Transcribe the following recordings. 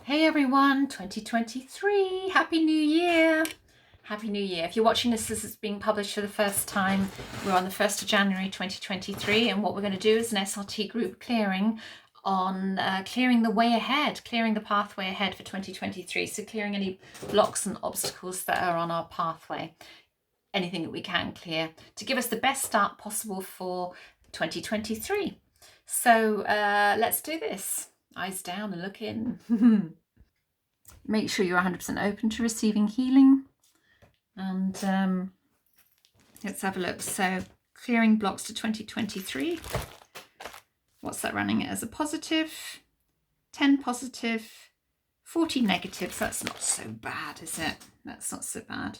Hey everyone, 2023, Happy New Year! Happy New Year. If you're watching this is being published for the first time, we're on the 1st of January 2023, and what we're going to do is an SRT group clearing on clearing the way ahead, clearing the pathway ahead for 2023. So clearing any blocks and obstacles that are on our pathway, anything that we can clear to give us the best start possible for 2023. So let's do this. Eyes down and look in. Make sure you're 100% open to receiving healing. And let's have a look. So clearing blocks to 2023. What's that running as a positive? 10 positive, 40 negatives. That's not so bad, is it? That's not so bad.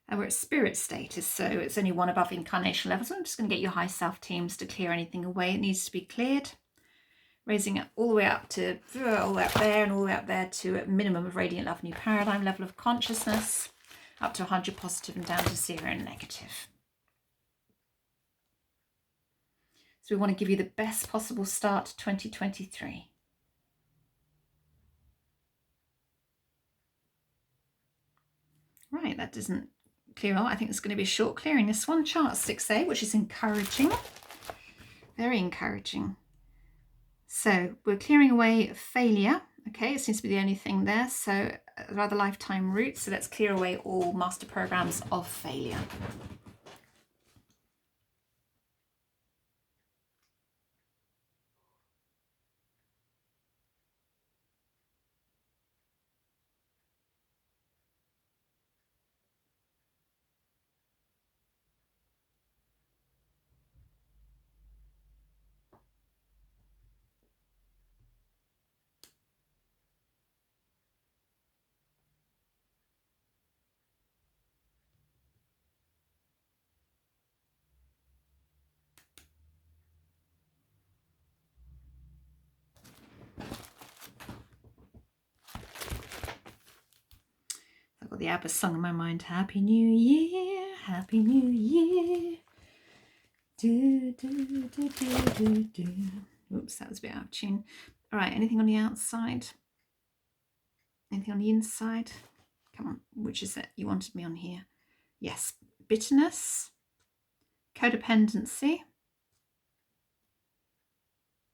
And we're at spirit status, so it's only one above incarnation level. So I'm just going to get your high self teams to clear anything away. It needs to be cleared. Raising it all the way up to all the way up there and all the way up there to a minimum of radiant love, new paradigm level of consciousness, up to 100 positive and down to 0 negative. So we want to give you the best possible start to 2023. Right, that doesn't clear out. I think it's going to be a short clearing, this one. Chart 6A, which is encouraging. Very encouraging. So we're clearing away failure. Okay, it seems to be the only thing there. So rather lifetime roots. So let's clear away all master programs of failure. I've got the ABBA song in my mind. Happy New Year, Happy New Year. Do, do, do, do, do, do. Oops, that was a bit out of tune. All right, anything on the outside? Anything on the inside? Come on, which is it? You wanted me on here. Yes, bitterness, codependency.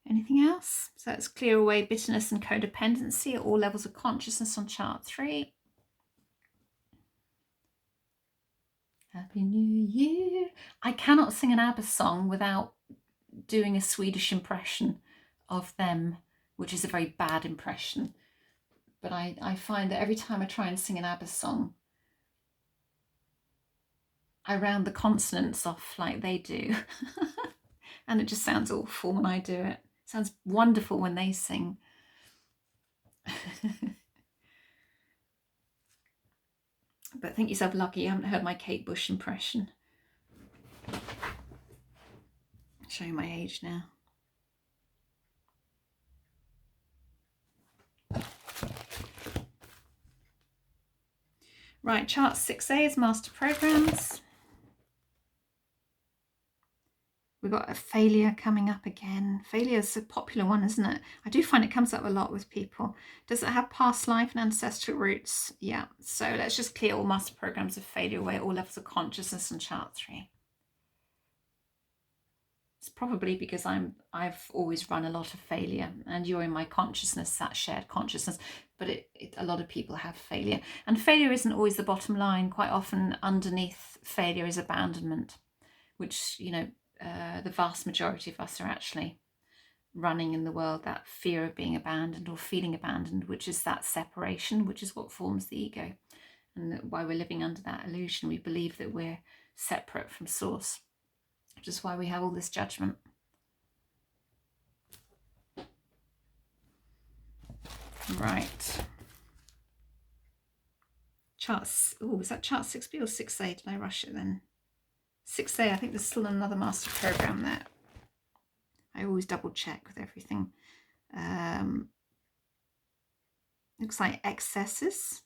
Anything else? So let's clear away bitterness and codependency at all levels of consciousness on chart 3. Happy New Year. I cannot sing an ABBA song without doing a Swedish impression of them, which is a very bad impression. But I find that every time I try and sing an ABBA song, I round the consonants off like they do. And it just sounds awful when I do it. It sounds wonderful when they sing. But think yourself lucky you haven't heard my Kate Bush impression. I'll show you my age now. Right, chart 6A is master programs. We've got a failure coming up again. Failure is a popular one, isn't it? I do find it comes up a lot with people. Does it have past life and ancestral roots? Yeah. So let's just clear all master programs of failure away at all levels of consciousness on chart 3. It's probably because I've always run a lot of failure, and you're in my consciousness, that shared consciousness. But a lot of people have failure, and failure isn't always the bottom line. Quite often, underneath failure is abandonment, which the vast majority of us are actually running in the world. That fear of being abandoned or feeling abandoned, which is that separation, which is what forms the ego, and why we're living under that illusion. We believe that we're separate from source, which is why we have all this judgment. Right. Charts. Oh, is that chart 6B or 6A? Did I rush it then? 6A, I think there's still another master program there. I always double check with everything. Looks like excesses.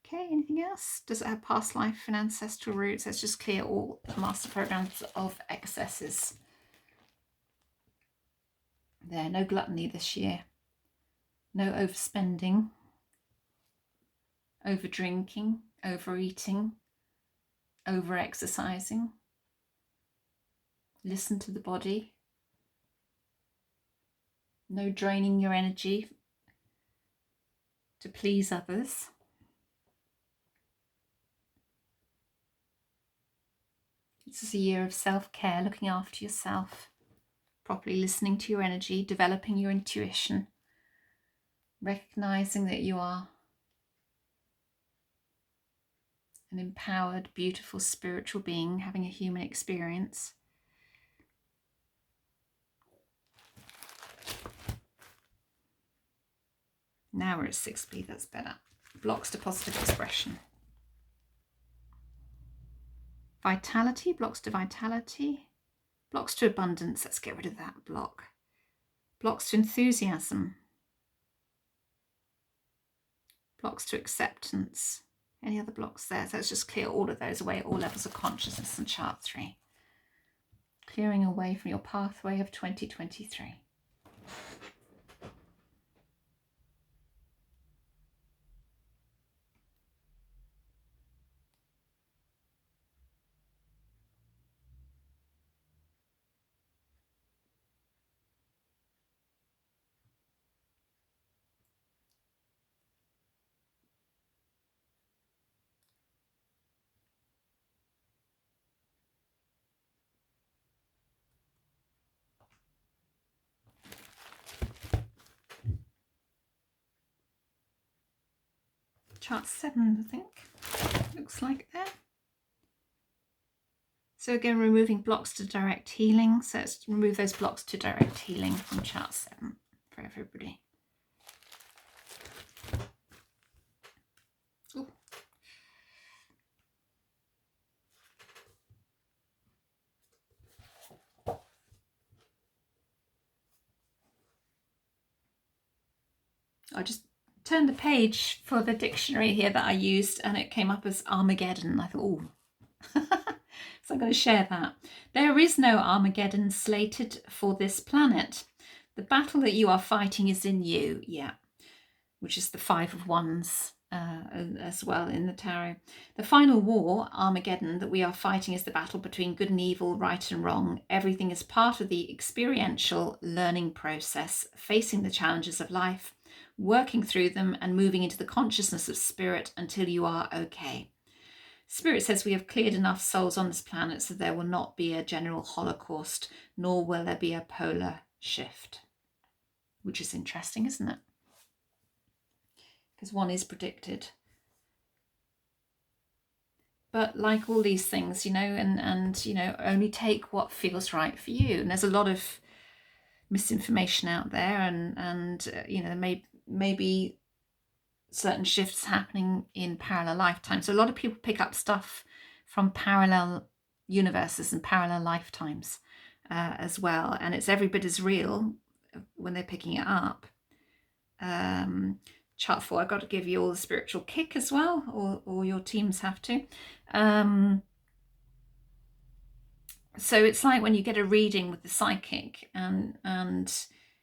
Okay, anything else? Does it have past life and ancestral roots? Let's just clear all the master programs of excesses. There, no gluttony this year. No overspending, over drinking, overeating, over exercising. Listen to the body. No draining your energy to please others. This is a year of self-care, looking after yourself, properly listening to your energy, developing your intuition, recognizing that you are an empowered, beautiful, spiritual being having a human experience. Now we're at 6B, that's better. Blocks to positive expression. Vitality, blocks to vitality. Blocks to abundance, let's get rid of that block. Blocks to enthusiasm. Blocks to acceptance. Any other blocks there? So let's just clear all of those away at all levels of consciousness in chart 3. Clearing away from your pathway of 2023. Chart 7, I think, looks like there. So again, removing blocks to direct healing. So let's remove those blocks to direct healing from chart 7 for everybody. Ooh. I just turned the page for the dictionary here that I used and it came up as Armageddon. I thought, oh, so I'm going to share that. There is no Armageddon slated for this planet. The battle that you are fighting is in you, yeah, which is the 5 of Wands as well in the tarot. The final war, Armageddon, that we are fighting is the battle between good and evil, right and wrong. Everything is part of the experiential learning process, facing the challenges of life, working through them and moving into the consciousness of spirit until you are okay. Spirit says we have cleared enough souls on this planet so there will not be a general holocaust, nor will there be a polar shift. Which is interesting, isn't it? Because one is predicted. But like all these things, you know, and you know, only take what feels right for you. And there's a lot of misinformation out there, and you know, maybe certain shifts happening in parallel lifetimes. So a lot of people pick up stuff from parallel universes and parallel lifetimes as well, and it's every bit as real when they're picking it up. Chart 4, I've got to give you all the spiritual kick as well, or your teams have to. So it's like when you get a reading with the psychic, and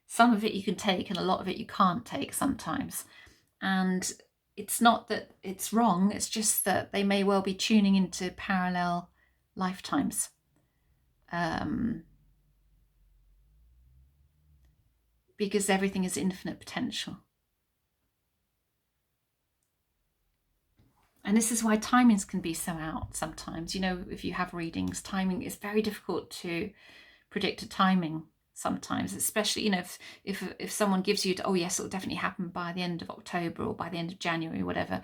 some of it you can take and a lot of it you can't take sometimes. And it's not that it's wrong, it's just that they may well be tuning into parallel lifetimes. Because everything is infinite potential. And this is why timings can be so out sometimes. You know, if you have readings, timing is very difficult to predict a timing sometimes, especially, you know, if someone gives you, oh yes, it'll definitely happen by the end of October or by the end of January or whatever.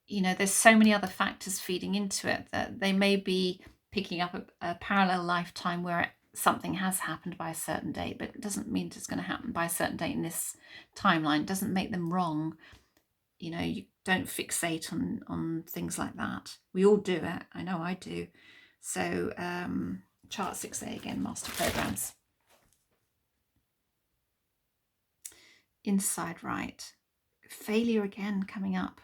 You know, there's so many other factors feeding into it that they may be picking up a parallel lifetime where something has happened by a certain date, but it doesn't mean it's going to happen by a certain date in this timeline. It doesn't make them wrong. You know, you don't fixate on things like that. We all do it. I know I do. So chart 6A again, master programs. Inside right. Failure again coming up.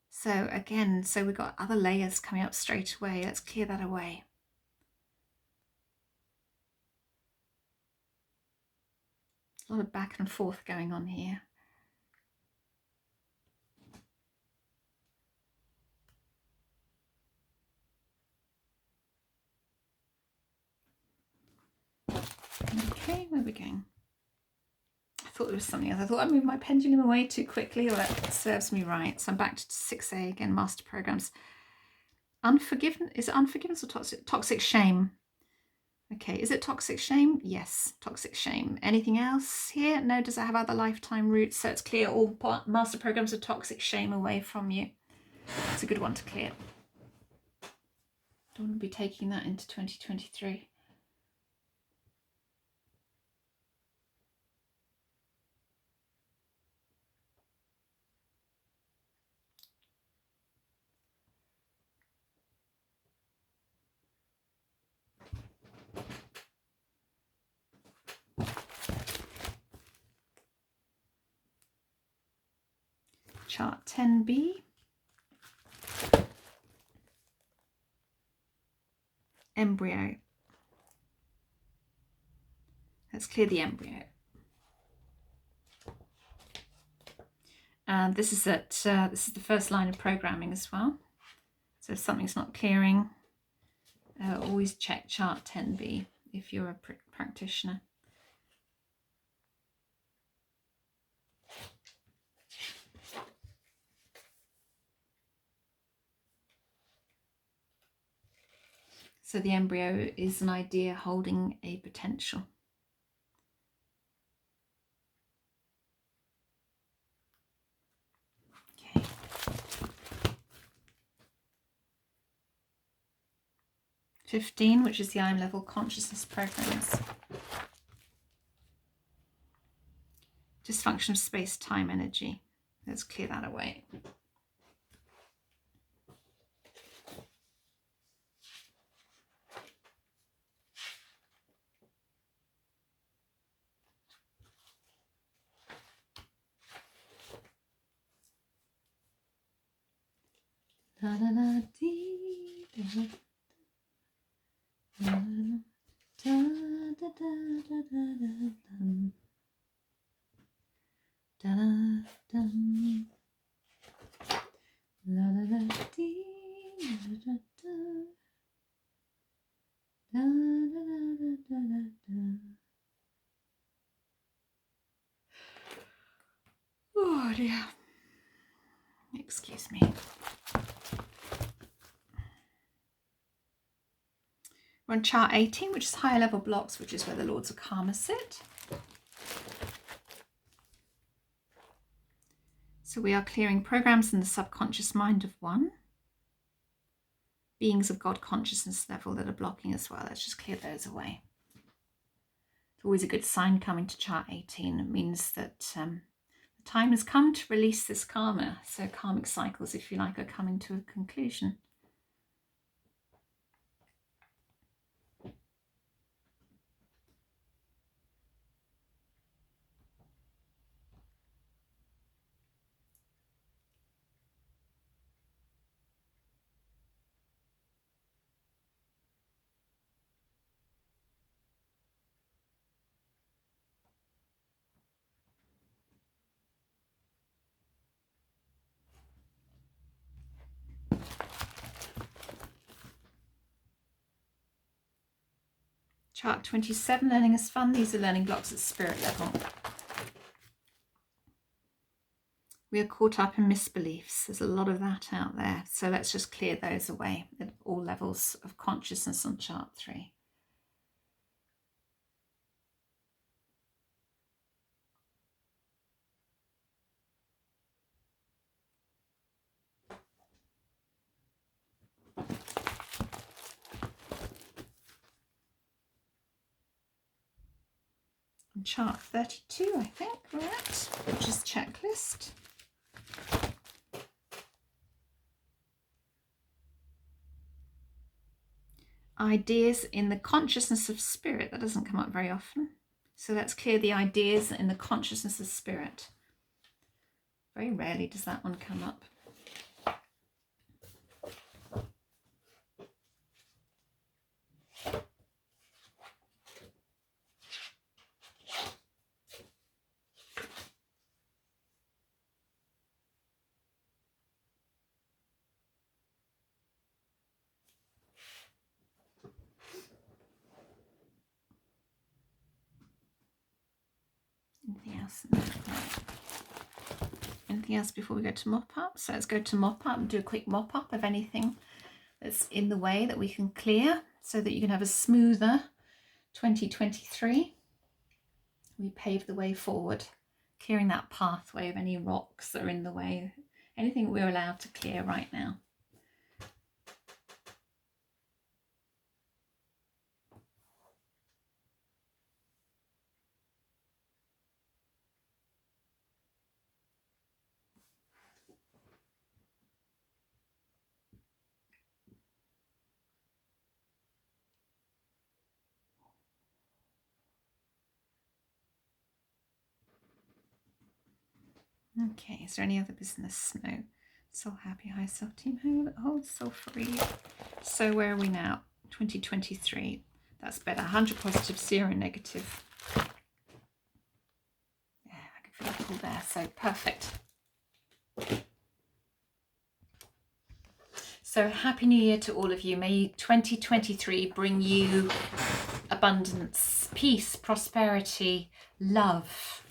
So again, so we've got other layers coming up straight away. Let's clear that away. A lot of back and forth going on here. Okay, where are we going? I thought there was something else. I thought I moved my pendulum away too quickly. Well, that serves me right. So I'm back to 6A again, master programs. Unforgiven, is it unforgiveness or toxic? Toxic shame. Okay, is it toxic shame? Yes, toxic shame. Anything else here? No, does it have other lifetime roots? So it's clear all master programs of toxic shame away from you. It's a good one to clear. Don't want to be taking that into 2023. Chart 10B. Embryo. Let's clear the embryo. And this is this is the first line of programming as well. So if something's not clearing, always check chart 10B if you're a practitioner. So the embryo is an idea holding a potential. Okay. '15, which is the I'm level consciousness programs. Dysfunction of space-time energy. Let's clear that away. Da, da, da, dee, da, da, da, da, da, da, da, da, da, la, da, da, dee, da, da, da, da, da, da, da, da. Oh dear. Excuse me. We're on chart 18, which is higher level blocks, which is where the Lords of Karma sit. So we are clearing programs in the subconscious mind of one. Beings of God consciousness level that are blocking as well. Let's just clear those away. It's always a good sign coming to chart 18. It means that the time has come to release this karma. So karmic cycles, if you like, are coming to a conclusion. Chart 27, learning is fun. These are learning blocks at spirit level. We are caught up in misbeliefs. There's a lot of that out there. So let's just clear those away at all levels of consciousness on chart 3. On chart 32, I think we're at, which is checklist. Ideas in the consciousness of spirit. That doesn't come up very often. So let's clear the ideas in the consciousness of spirit. Very rarely does that one come up. else? No. Anything else before we go to mop up? So let's go to mop up and do a quick mop up of anything that's in the way that we can clear so that you can have a smoother 2023. We pave the way forward, clearing that pathway of any rocks that are in the way, anything we're allowed to clear right now. Okay, is there any other business? No. So happy, high self-team, oh, so free. So where are we now? 2023. That's better. 100 positive, 0 negative. Yeah, I can feel it all there. So perfect. So happy new year to all of you. May 2023 bring you abundance, peace, prosperity, love,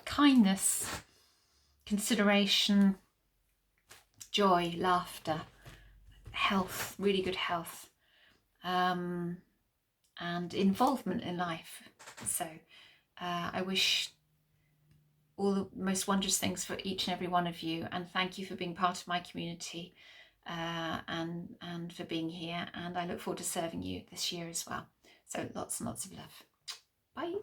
kindness, consideration, joy, laughter, health, really good health, and involvement in life. So I wish all the most wondrous things for each and every one of you, and thank you for being part of my community, and for being here, and I look forward to serving you this year as well. So lots and lots of love. Bye.